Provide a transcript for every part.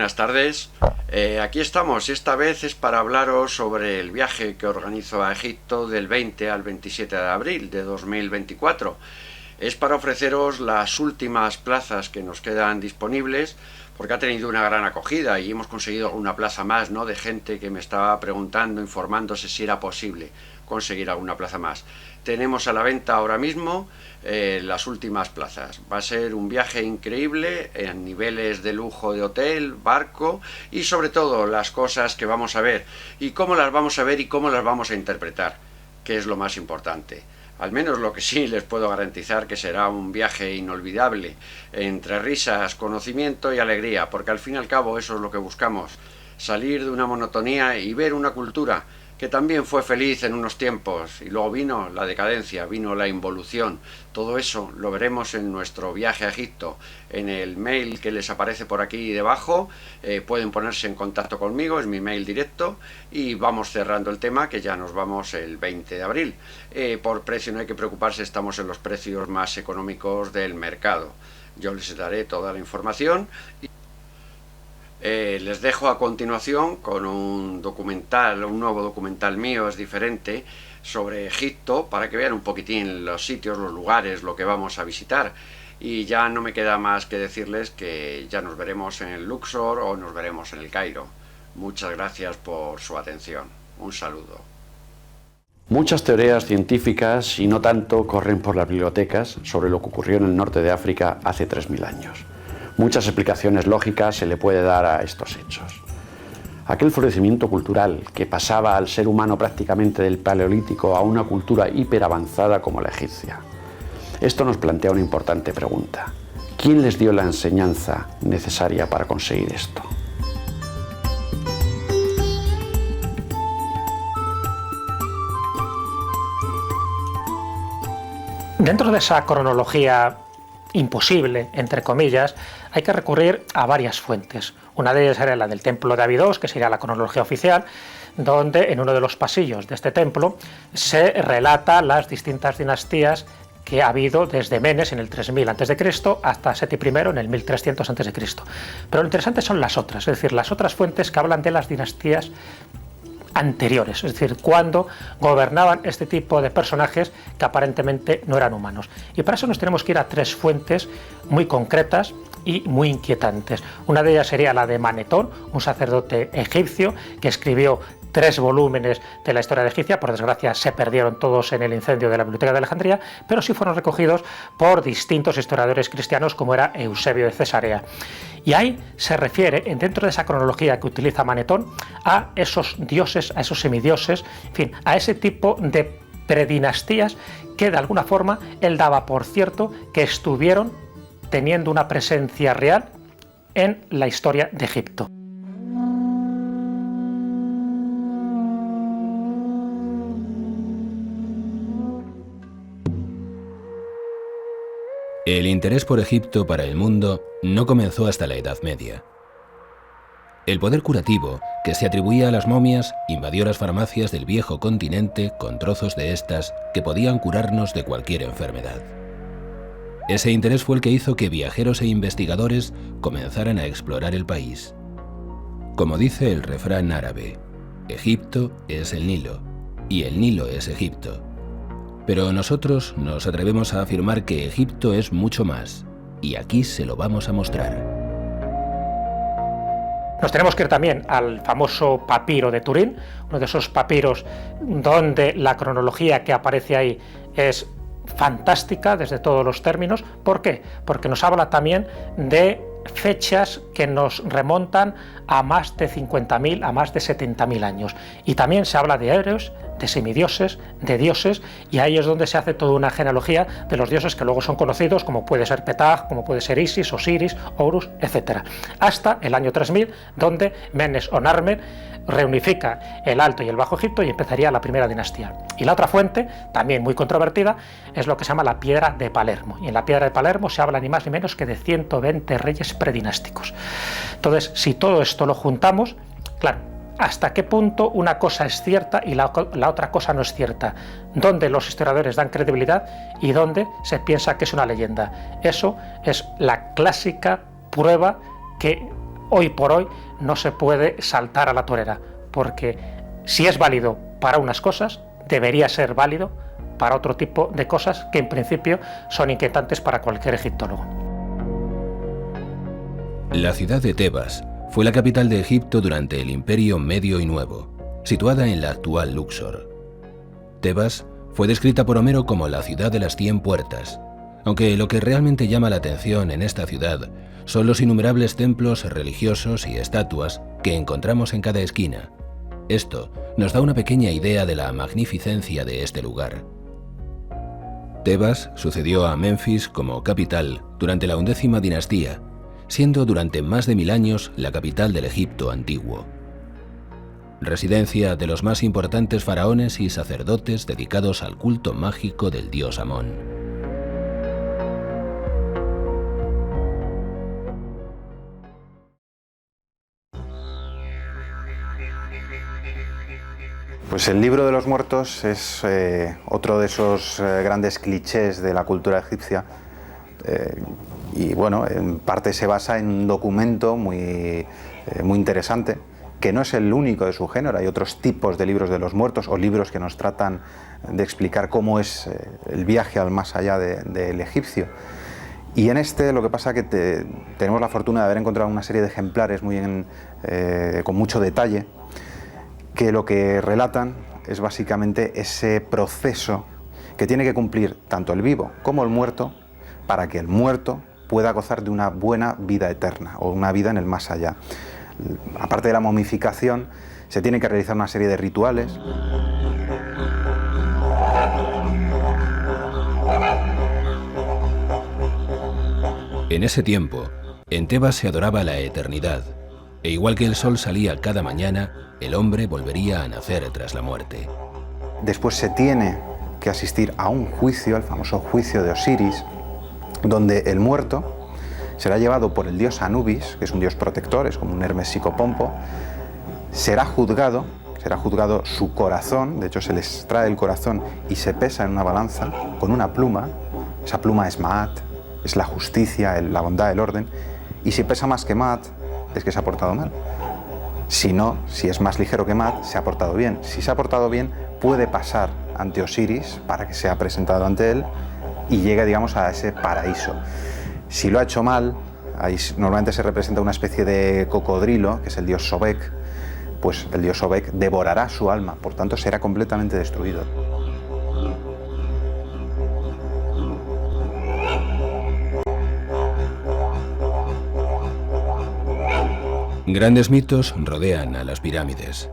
buenas tardes. Aquí estamos y esta vez es para hablaros sobre el viaje que organizo a Egipto del 20 al 27 de abril de 2024. Es para ofreceros las últimas plazas que nos quedan disponibles porque ha tenido una gran acogida y hemos conseguido alguna plaza más, ¿no?, de gente que me estaba preguntando, informándose si era posible conseguir alguna plaza más. Tenemos a la venta ahora mismo las últimas plazas. Va a ser un viaje increíble en niveles de lujo de hotel, barco y sobre todo las cosas que vamos a ver y cómo las vamos a ver y cómo las vamos a interpretar, que es lo más importante. Al menos lo que sí les puedo garantizar que será un viaje inolvidable, entre risas, conocimiento y alegría, porque al fin y al cabo eso es lo que buscamos, salir de una monotonía y ver una cultura que también fue feliz en unos tiempos y luego vino la decadencia, vino la involución. Todo eso lo veremos en nuestro viaje a Egipto. En el mail que les aparece por aquí debajo pueden ponerse en contacto conmigo, es mi mail directo, y vamos cerrando el tema, que ya nos vamos el 20 de abril. Por precio no hay que preocuparse, estamos en los precios más económicos del mercado. Yo les daré toda la información. Les dejo a continuación con un nuevo documental mío, es diferente, sobre Egipto, para que vean un poquitín los sitios, los lugares, lo que vamos a visitar. Y ya no me queda más que decirles que ya nos veremos en el Luxor o nos veremos en el Cairo. Muchas gracias por su atención. Un saludo. Muchas teorías científicas, y no tanto, corren por las bibliotecas sobre lo que ocurrió en el norte de África hace 3000 años. Muchas explicaciones lógicas se le puede dar a estos hechos. Aquel florecimiento cultural que pasaba al ser humano prácticamente del Paleolítico a una cultura hiperavanzada como la egipcia. Esto nos plantea una importante pregunta. ¿Quién les dio la enseñanza necesaria para conseguir esto? Dentro de esa cronología imposible, entre comillas, hay que recurrir a varias fuentes. Una de ellas era la del templo de Abidos, que sería la cronología oficial, donde en uno de los pasillos de este templo se relata las distintas dinastías que ha habido desde Menes en el 3000 a.C. hasta Seti I en el 1300 a.C. Pero lo interesante son las otras, es decir, las otras fuentes que hablan de las dinastías anteriores, es decir, cuando gobernaban este tipo de personajes que aparentemente no eran humanos. Y para eso nos tenemos que ir a tres fuentes muy concretas y muy inquietantes. Una de ellas sería la de Manetón, un sacerdote egipcio que escribió 3 volúmenes de la historia de Egipto. Por desgracia se perdieron todos en el incendio de la Biblioteca de Alejandría, pero sí fueron recogidos por distintos historiadores cristianos como era Eusebio de Cesarea. Y ahí se refiere, dentro de esa cronología que utiliza Manetón, a esos dioses, a esos semidioses, en fin, a ese tipo de predinastías que de alguna forma él daba por cierto que estuvieron teniendo una presencia real en la historia de Egipto. El interés por Egipto para el mundo no comenzó hasta la Edad Media. El poder curativo que se atribuía a las momias invadió las farmacias del viejo continente con trozos de estas que podían curarnos de cualquier enfermedad. Ese interés fue el que hizo que viajeros e investigadores comenzaran a explorar el país. Como dice el refrán árabe, Egipto es el Nilo y el Nilo es Egipto. Pero nosotros nos atrevemos a afirmar que Egipto es mucho más, y aquí se lo vamos a mostrar. Nos tenemos que ir también al famoso papiro de Turín, uno de esos papiros donde la cronología que aparece ahí es fantástica desde todos los términos. ¿Por qué? Porque nos habla también de fechas que nos remontan a más de 50.000, a más de 70.000 años. Y también se habla de héroes, de semidioses, de dioses, y ahí es donde se hace toda una genealogía de los dioses que luego son conocidos, como puede ser Petah, como puede ser Isis, Osiris, Horus, etc. Hasta el año 3000, donde Menes o Narmer reunifica el Alto y el Bajo Egipto y empezaría la primera dinastía. Y la otra fuente, también muy controvertida, es lo que se llama la Piedra de Palermo. Y en la Piedra de Palermo se habla ni más ni menos que de 120 reyes predinásticos. Entonces, si todo esto lo juntamos, claro, ¿hasta qué punto una cosa es cierta y la otra cosa no es cierta? ¿Dónde los historiadores dan credibilidad y dónde se piensa que es una leyenda? Eso es la clásica prueba que hoy por hoy no se puede saltar a la torera, porque si es válido para unas cosas, debería ser válido para otro tipo de cosas que en principio son inquietantes para cualquier egiptólogo. La ciudad de Tebas fue la capital de Egipto durante el Imperio Medio y Nuevo, situada en la actual Luxor. Tebas fue descrita por Homero como la ciudad de las 100 puertas, aunque lo que realmente llama la atención en esta ciudad son los innumerables templos religiosos y estatuas que encontramos en cada esquina. Esto nos da una pequeña idea de la magnificencia de este lugar. Tebas sucedió a Menfis como capital durante la 11ª dinastía, siendo durante más de 1000 años la capital del Egipto antiguo. Residencia de los más importantes faraones y sacerdotes dedicados al culto mágico del dios Amón. Pues el libro de los muertos es otro de esos grandes clichés de la cultura egipcia y bueno, en parte se basa en un documento muy interesante, que no es el único de su género. Hay otros tipos de libros de los muertos o libros que nos tratan de explicar cómo es el viaje al más allá del egipcio. Y en este lo que pasa es que tenemos la fortuna de haber encontrado una serie de ejemplares con mucho detalle, que lo que relatan es básicamente ese proceso que tiene que cumplir tanto el vivo como el muerto para que el muerto pueda gozar de una buena vida eterna o una vida en el más allá. Aparte de la momificación, se tiene que realizar una serie de rituales. En ese tiempo, en Tebas se adoraba la eternidad, e igual que el sol salía cada mañana, el hombre volvería a nacer tras la muerte. Después se tiene que asistir a un juicio, el famoso juicio de Osiris, donde el muerto será llevado por el dios Anubis, que es un dios protector, es como un Hermes psicopompo, será juzgado su corazón, de hecho se les trae el corazón y se pesa en una balanza con una pluma. Esa pluma es Maat, es la justicia, la bondad, el orden, y si pesa más que Maat es que se ha portado mal. Si no, si es más ligero que Maat, se ha portado bien. Si se ha portado bien, puede pasar ante Osiris para que sea presentado ante él y llegue, digamos, a ese paraíso. Si lo ha hecho mal, ahí normalmente se representa una especie de cocodrilo, que es el dios Sobek, pues el dios Sobek devorará su alma, por tanto será completamente destruido. Grandes mitos rodean a las pirámides.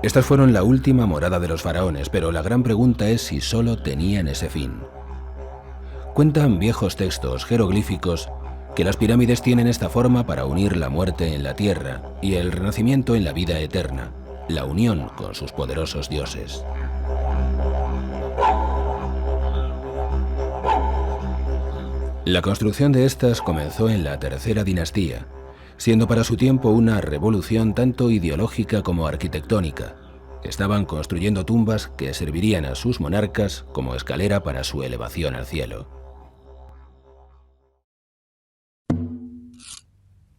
Estas fueron la última morada de los faraones, pero la gran pregunta es si solo tenían ese fin. Cuentan viejos textos jeroglíficos que las pirámides tienen esta forma para unir la muerte en la tierra y el renacimiento en la vida eterna, la unión con sus poderosos dioses. La construcción de estas comenzó en la tercera dinastía, siendo para su tiempo una revolución tanto ideológica como arquitectónica. Estaban construyendo tumbas que servirían a sus monarcas como escalera para su elevación al cielo.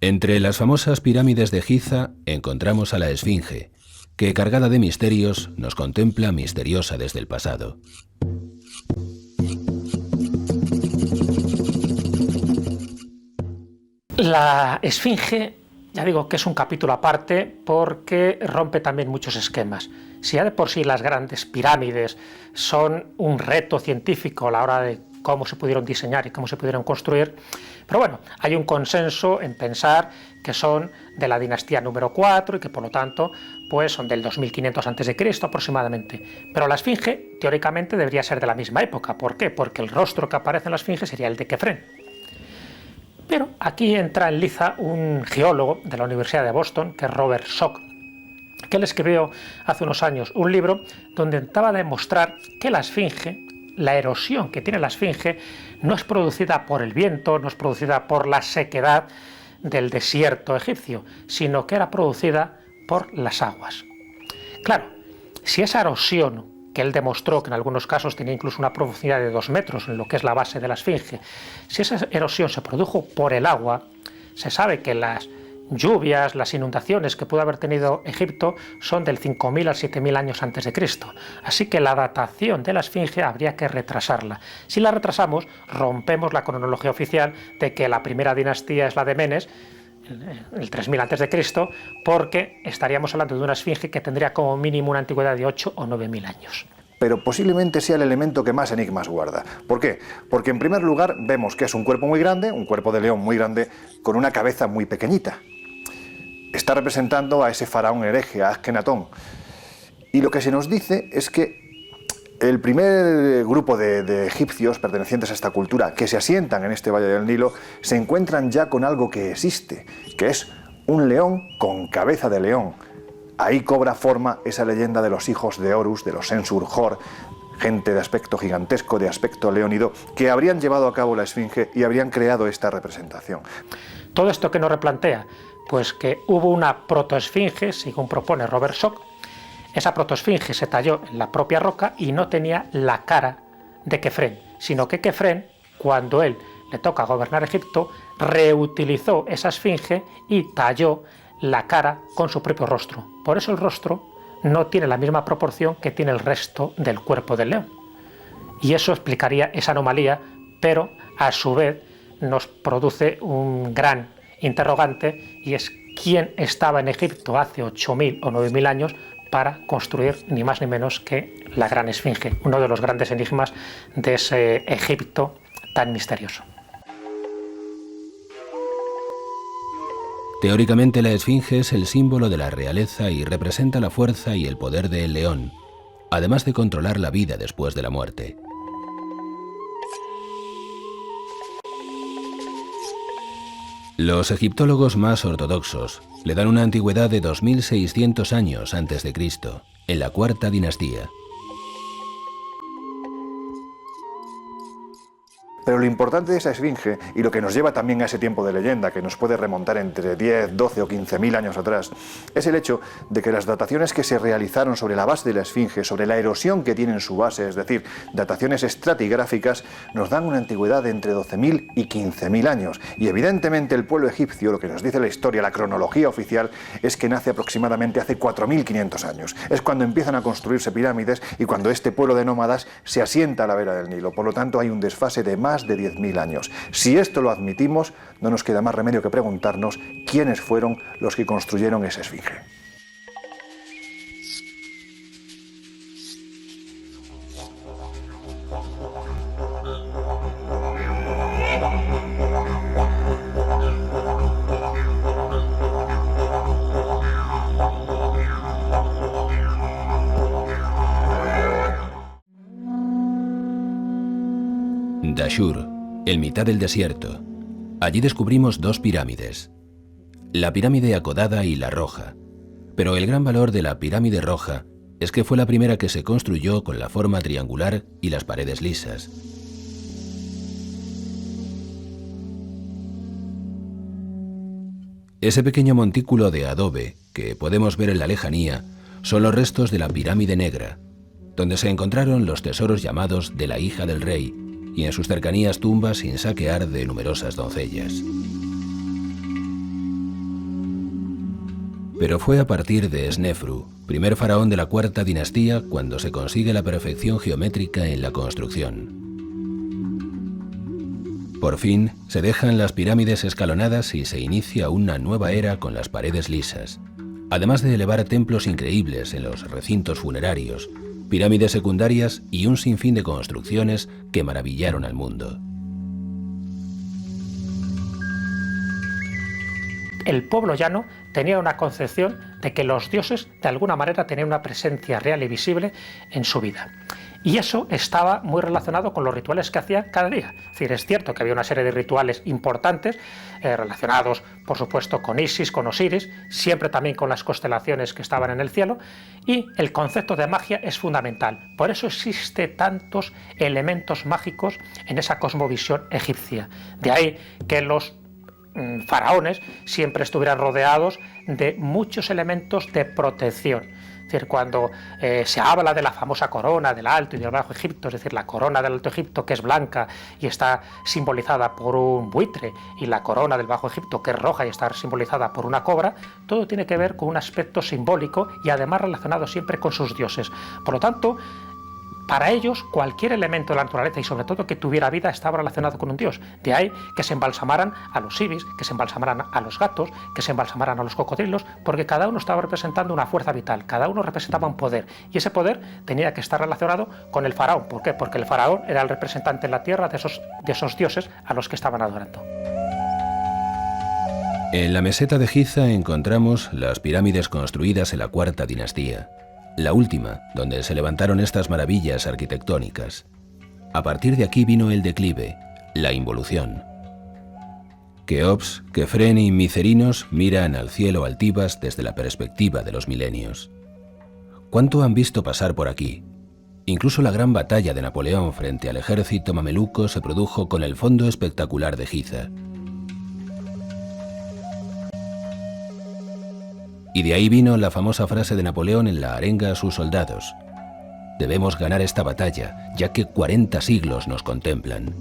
Entre las famosas pirámides de Giza encontramos a la Esfinge, que cargada de misterios nos contempla misteriosa desde el pasado. La Esfinge, ya digo que es un capítulo aparte porque rompe también muchos esquemas. Si ya de por sí las grandes pirámides son un reto científico a la hora de cómo se pudieron diseñar y cómo se pudieron construir, pero bueno, hay un consenso en pensar que son de la dinastía número 4 y que por lo tanto pues son del 2500 a.C. aproximadamente. Pero la Esfinge teóricamente debería ser de la misma época. ¿Por qué? Porque el rostro que aparece en la Esfinge sería el de Kefren. Pero aquí entra en liza un geólogo de la Universidad de Boston, que es Robert Schoch, que él escribió hace unos años un libro donde intentaba demostrar que la Esfinge, la erosión que tiene la Esfinge, no es producida por el viento, no es producida por la sequedad del desierto egipcio, sino que era producida por las aguas. Claro, si esa erosión, que él demostró que en algunos casos tenía incluso una profundidad de 2 metros en lo que es la base de la Esfinge, si esa erosión se produjo por el agua, se sabe que las lluvias, las inundaciones que pudo haber tenido Egipto son del 5000 al 7000 años antes de Cristo. Así que la datación de la Esfinge habría que retrasarla. Si la retrasamos, rompemos la cronología oficial de que la primera dinastía es la de Menes, el 3000 antes de Cristo, porque estaríamos hablando de una Esfinge que tendría como mínimo una antigüedad de 8 o 9000 años. Pero posiblemente sea el elemento que más enigmas guarda. ¿Por qué? Porque en primer lugar vemos que es un cuerpo muy grande, un cuerpo de león muy grande, con una cabeza muy pequeñita. Está representando a ese faraón hereje, a Akhenatón. Y lo que se nos dice es que el primer grupo de egipcios pertenecientes a esta cultura que se asientan en este valle del Nilo se encuentran ya con algo que existe, que es un león con cabeza de león. Ahí cobra forma esa leyenda de los hijos de Horus, de los Ensur-Hor, gente de aspecto gigantesco, de aspecto leónido, que habrían llevado a cabo la Esfinge y habrían creado esta representación. ¿Todo esto qué nos replantea? Pues que hubo una protoesfinge, según propone Robert Schoch. Esa protoesfinge se talló en la propia roca y no tenía la cara de Kefren, sino que Kefren, cuando él le toca gobernar Egipto, reutilizó esa esfinge y talló la cara con su propio rostro. Por eso el rostro no tiene la misma proporción que tiene el resto del cuerpo del león. Y eso explicaría esa anomalía, pero a su vez nos produce un gran interrogante, y es quién estaba en Egipto hace 8000 o 9000 años para construir ni más ni menos que la Gran Esfinge, uno de los grandes enigmas de ese Egipto tan misterioso. Teóricamente, la Esfinge es el símbolo de la realeza y representa la fuerza y el poder del león, además de controlar la vida después de la muerte. Los egiptólogos más ortodoxos le dan una antigüedad de 2600 años antes de Cristo, en la cuarta dinastía. Pero lo importante de esa esfinge, y lo que nos lleva también a ese tiempo de leyenda, que nos puede remontar entre 10, 12 o 15.000 años atrás, es el hecho de que las dataciones que se realizaron sobre la base de la esfinge, sobre la erosión que tiene en su base, es decir, dataciones estratigráficas, nos dan una antigüedad de entre 12.000 y 15.000 años. Y evidentemente el pueblo egipcio, lo que nos dice la historia, la cronología oficial, es que nace aproximadamente hace 4.500 años. Es cuando empiezan a construirse pirámides y cuando este pueblo de nómadas se asienta a la vera del Nilo. Por lo tanto, hay un desfase de más de 10.000 años. Si esto lo admitimos, no nos queda más remedio que preguntarnos quiénes fueron los que construyeron esa esfinge. Dashur, en mitad del desierto. Allí descubrimos dos pirámides, la pirámide acodada y la roja. Pero el gran valor de la pirámide roja es que fue la primera que se construyó con la forma triangular y las paredes lisas. Ese pequeño montículo de adobe que podemos ver en la lejanía son los restos de la pirámide negra, donde se encontraron los tesoros llamados de la hija del rey, y en sus cercanías tumbas sin saquear de numerosas doncellas. Pero fue a partir de Snefru, primer faraón de la cuarta dinastía, cuando se consigue la perfección geométrica en la construcción. Por fin, se dejan las pirámides escalonadas y se inicia una nueva era con las paredes lisas, además de elevar templos increíbles en los recintos funerarios, pirámides secundarias y un sinfín de construcciones que maravillaron al mundo. El pueblo llano tenía una concepción de que los dioses de alguna manera tenían una presencia real y visible en su vida. Y eso estaba muy relacionado con los rituales que hacían cada día. Es decir, es cierto que había una serie de rituales importantes relacionados, por supuesto, con Isis, con Osiris, siempre también con las constelaciones que estaban en el cielo, y el concepto de magia es fundamental. Por eso existe tantos elementos mágicos en esa cosmovisión egipcia. De ahí que los faraones siempre estuvieran rodeados de muchos elementos de protección. Es decir, cuando se habla de la famosa corona del Alto y del Bajo Egipto, es decir, la corona del Alto Egipto, que es blanca y está simbolizada por un buitre, y la corona del Bajo Egipto, que es roja y está simbolizada por una cobra, todo tiene que ver con un aspecto simbólico y además relacionado siempre con sus dioses. Por lo tanto, para ellos, cualquier elemento de la naturaleza, y sobre todo que tuviera vida, estaba relacionado con un dios. De ahí que se embalsamaran a los ibis, que se embalsamaran a los gatos, que se embalsamaran a los cocodrilos, porque cada uno estaba representando una fuerza vital, cada uno representaba un poder, y ese poder tenía que estar relacionado con el faraón. ¿Por qué? Porque el faraón era el representante en la tierra de esos dioses a los que estaban adorando. En la meseta de Giza encontramos las pirámides construidas en la cuarta dinastía, la última donde se levantaron estas maravillas arquitectónicas. A partir de aquí vino el declive, la involución. Keops, Kefren y Micerinos miran al cielo altivas desde la perspectiva de los milenios. ¿Cuánto han visto pasar por aquí? Incluso la gran batalla de Napoleón frente al ejército mameluco se produjo con el fondo espectacular de Giza. Y de ahí vino la famosa frase de Napoleón en la arenga a sus soldados: debemos ganar esta batalla, ya que 40 siglos nos contemplan.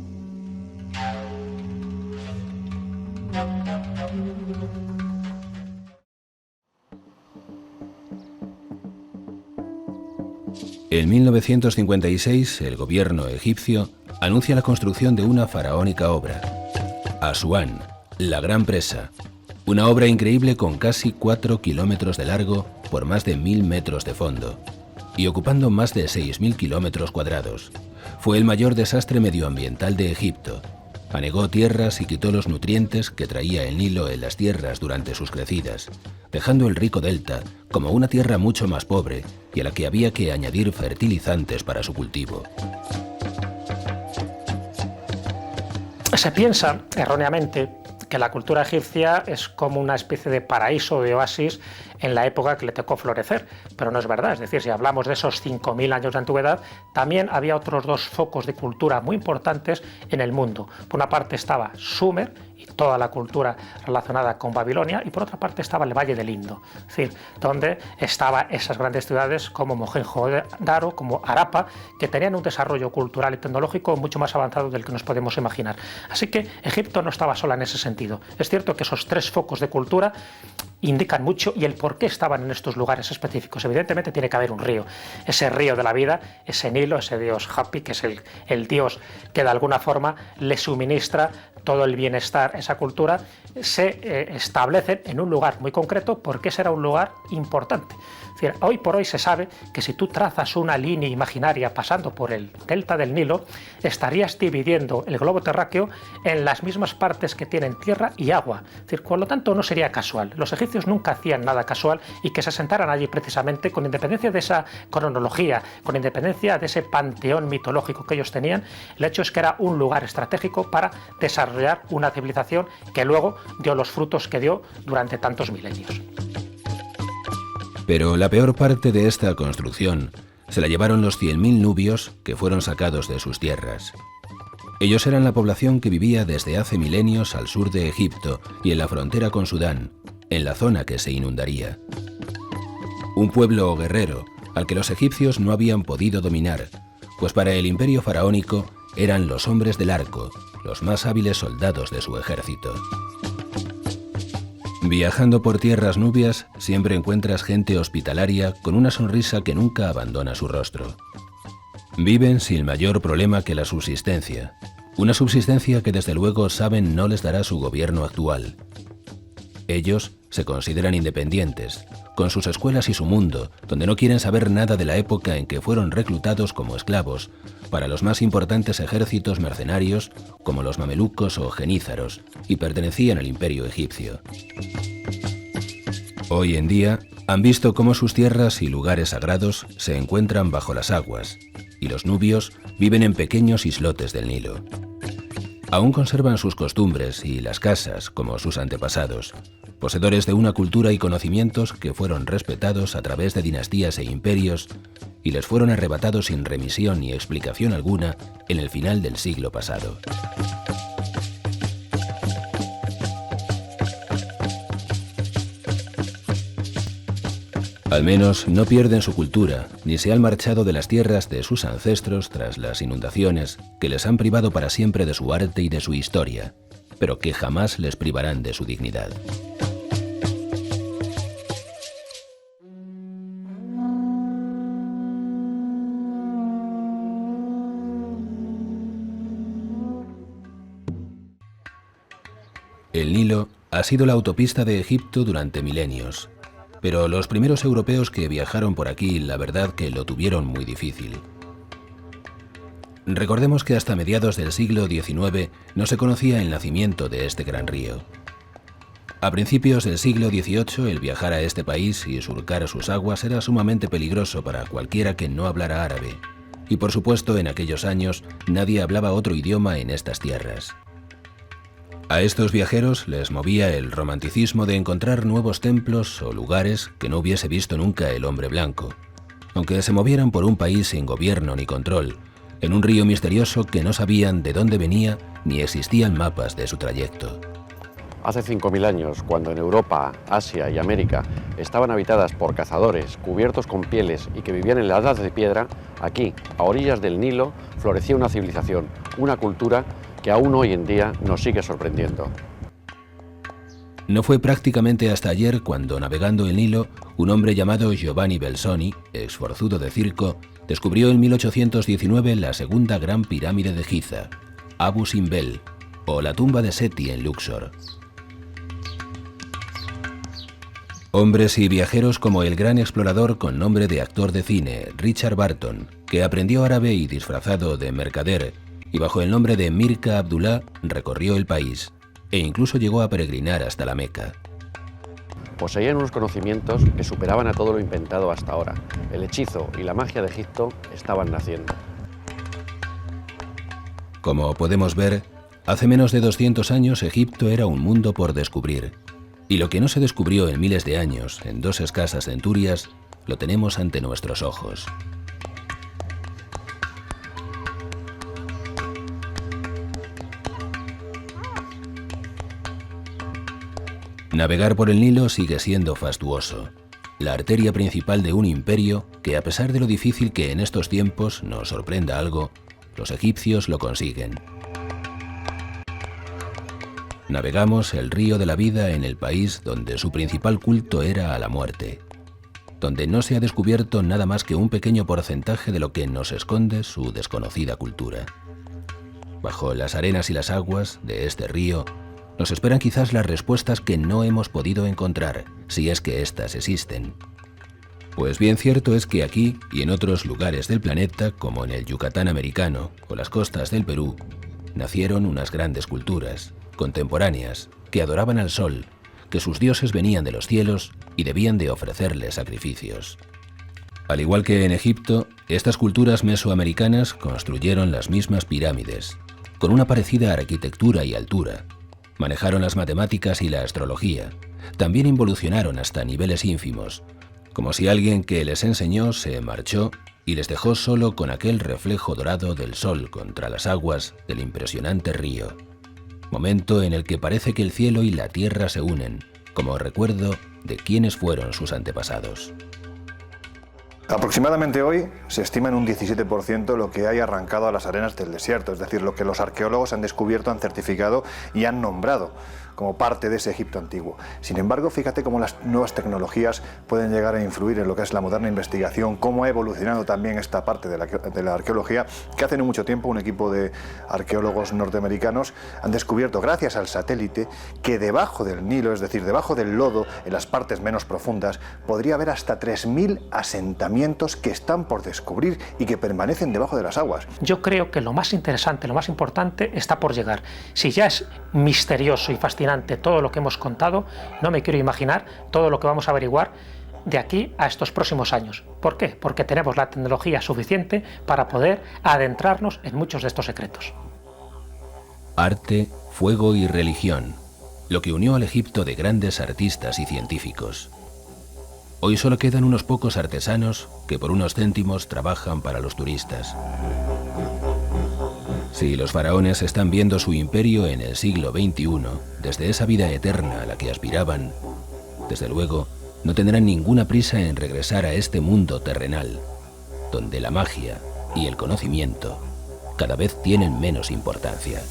En 1956, el gobierno egipcio anuncia la construcción de una faraónica obra, Asuán, la Gran Presa. Una obra increíble con casi 4 kilómetros de largo por más de 1000 metros de fondo y ocupando más de 6000 kilómetros cuadrados. Fue el mayor desastre medioambiental de Egipto. Anegó tierras y quitó los nutrientes que traía el Nilo en las tierras durante sus crecidas, dejando el rico delta como una tierra mucho más pobre y a la que había que añadir fertilizantes para su cultivo. Se piensa, erróneamente, que la cultura egipcia es como una especie de paraíso, de oasis, en la época que le tocó florecer, pero no es verdad. Es decir, si hablamos de esos 5000 años de antigüedad, también había otros dos focos de cultura muy importantes en el mundo. Por una parte estaba Sumer y toda la cultura relacionada con Babilonia, y por otra parte estaba el Valle del Indo, es decir, donde estaban esas grandes ciudades como Mohenjo-Daro, como Harappa, que tenían un desarrollo cultural y tecnológico mucho más avanzado del que nos podemos imaginar. Así que Egipto no estaba sola en ese sentido. Es cierto que esos tres focos de cultura indican mucho, y el por qué estaban en estos lugares específicos. Evidentemente tiene que haber un río, ese río de la vida, ese Nilo, ese dios Hapi, que es el dios que de alguna forma le suministra todo el bienestar, esa cultura, se establecen en un lugar muy concreto porque ese era un lugar importante. Es decir, hoy por hoy se sabe que si tú trazas una línea imaginaria pasando por el delta del Nilo, estarías dividiendo el globo terráqueo en las mismas partes que tienen tierra y agua. Es decir, por lo tanto, no sería casual. Los egipcios nunca hacían nada casual, y que se sentaran allí precisamente, con independencia de esa cronología, con independencia de ese panteón mitológico que ellos tenían, el hecho es que era un lugar estratégico para desarrollar una civilización que luego dio los frutos que dio durante tantos milenios. Pero la peor parte de esta construcción se la llevaron los 100.000 nubios que fueron sacados de sus tierras. Ellos eran la población que vivía desde hace milenios al sur de Egipto y en la frontera con Sudán, en la zona que se inundaría. Un pueblo guerrero al que los egipcios no habían podido dominar, pues para el imperio faraónico eran los hombres del arco, los más hábiles soldados de su ejército. Viajando por tierras nubias, siempre encuentras gente hospitalaria con una sonrisa que nunca abandona su rostro. Viven sin mayor problema que la subsistencia, una subsistencia que desde luego saben no les dará su gobierno actual. Ellos se consideran independientes, con sus escuelas y su mundo, donde no quieren saber nada de la época en que fueron reclutados como esclavos para los más importantes ejércitos mercenarios como los mamelucos o genízaros, y pertenecían al imperio egipcio. Hoy en día han visto cómo sus tierras y lugares sagrados se encuentran bajo las aguas, y los nubios viven en pequeños islotes del Nilo. Aún conservan sus costumbres y las casas como sus antepasados, poseedores de una cultura y conocimientos que fueron respetados a través de dinastías e imperios y les fueron arrebatados sin remisión ni explicación alguna en el final del siglo pasado. Al menos no pierden su cultura, ni se han marchado de las tierras de sus ancestros tras las inundaciones que les han privado para siempre de su arte y de su historia, pero que jamás les privarán de su dignidad. El Nilo ha sido la autopista de Egipto durante milenios, pero los primeros europeos que viajaron por aquí, la verdad que lo tuvieron muy difícil. Recordemos que hasta mediados del siglo XIX no se conocía el nacimiento de este gran río. A principios del siglo XVIII, el viajar a este país y surcar sus aguas era sumamente peligroso para cualquiera que no hablara árabe, y por supuesto en aquellos años nadie hablaba otro idioma en estas tierras. A estos viajeros les movía el romanticismo de encontrar nuevos templos o lugares que no hubiese visto nunca el hombre blanco, aunque se movieran por un país sin gobierno ni control, en un río misterioso que no sabían de dónde venía ni existían mapas de su trayecto. Hace 5.000 años, cuando en Europa, Asia y América estaban habitadas por cazadores cubiertos con pieles y que vivían en la edad de piedra, aquí, a orillas del Nilo, florecía una civilización, una cultura que aún hoy en día nos sigue sorprendiendo. No fue prácticamente hasta ayer cuando, navegando el Nilo, un hombre llamado Giovanni Belzoni, exforzudo de circo, descubrió en 1819 la segunda gran pirámide de Giza, Abu Simbel, o la tumba de Seti en Luxor. Hombres y viajeros como el gran explorador con nombre de actor de cine, Richard Barton, que aprendió árabe y disfrazado de mercader, y bajo el nombre de Mirka Abdullah recorrió el país e incluso llegó a peregrinar hasta la Meca. Poseían unos conocimientos que superaban a todo lo inventado hasta ahora. El hechizo y la magia de Egipto estaban naciendo. Como podemos ver, hace menos de 200 años Egipto era un mundo por descubrir, y lo que no se descubrió en miles de años, en 2 escasas centurias, lo tenemos ante nuestros ojos. Navegar por el Nilo sigue siendo fastuoso, la arteria principal de un imperio que, a pesar de lo difícil que en estos tiempos nos sorprenda algo, los egipcios lo consiguen. Navegamos el río de la vida en el país donde su principal culto era a la muerte, donde no se ha descubierto nada más que un pequeño porcentaje de lo que nos esconde su desconocida cultura. Bajo las arenas y las aguas de este río, nos esperan quizás las respuestas que no hemos podido encontrar, si es que éstas existen. Pues bien cierto es que aquí y en otros lugares del planeta, como en el Yucatán americano o las costas del Perú, nacieron unas grandes culturas, contemporáneas, que adoraban al sol, que sus dioses venían de los cielos y debían de ofrecerle sacrificios. Al igual que en Egipto, estas culturas mesoamericanas construyeron las mismas pirámides, con una parecida arquitectura y altura. Manejaron las matemáticas y la astrología. También involucionaron hasta niveles ínfimos, como si alguien que les enseñó se marchó y les dejó solo con aquel reflejo dorado del sol contra las aguas del impresionante río. Momento en el que parece que el cielo y la tierra se unen, como recuerdo de quiénes fueron sus antepasados. Aproximadamente hoy se estima en un 17% lo que hay arrancado a las arenas del desierto, es decir, lo que los arqueólogos han descubierto, han certificado y han nombrado como parte de ese Egipto antiguo. Sin embargo, fíjate cómo las nuevas tecnologías pueden llegar a influir en lo que es la moderna investigación, cómo ha evolucionado también esta parte de la arqueología, que hace no mucho tiempo un equipo de arqueólogos norteamericanos han descubierto, gracias al satélite, que debajo del Nilo, es decir, debajo del lodo, en las partes menos profundas, podría haber hasta 3.000 asentamientos que están por descubrir y que permanecen debajo de las aguas. Yo creo que lo más interesante, lo más importante está por llegar. Si ya es misterioso y fascinante todo lo que hemos contado, no me quiero imaginar todo lo que vamos a averiguar de aquí a estos próximos años. ¿Por qué? Porque tenemos la tecnología suficiente para poder adentrarnos en muchos de estos secretos. Arte, fuego y religión, lo que unió al Egipto de grandes artistas y científicos. Hoy solo quedan unos pocos artesanos que por unos céntimos trabajan para los turistas. Si los faraones están viendo su imperio en el siglo XXI, desde esa vida eterna a la que aspiraban, desde luego, no tendrán ninguna prisa en regresar a este mundo terrenal, donde la magia y el conocimiento cada vez tienen menos importancia.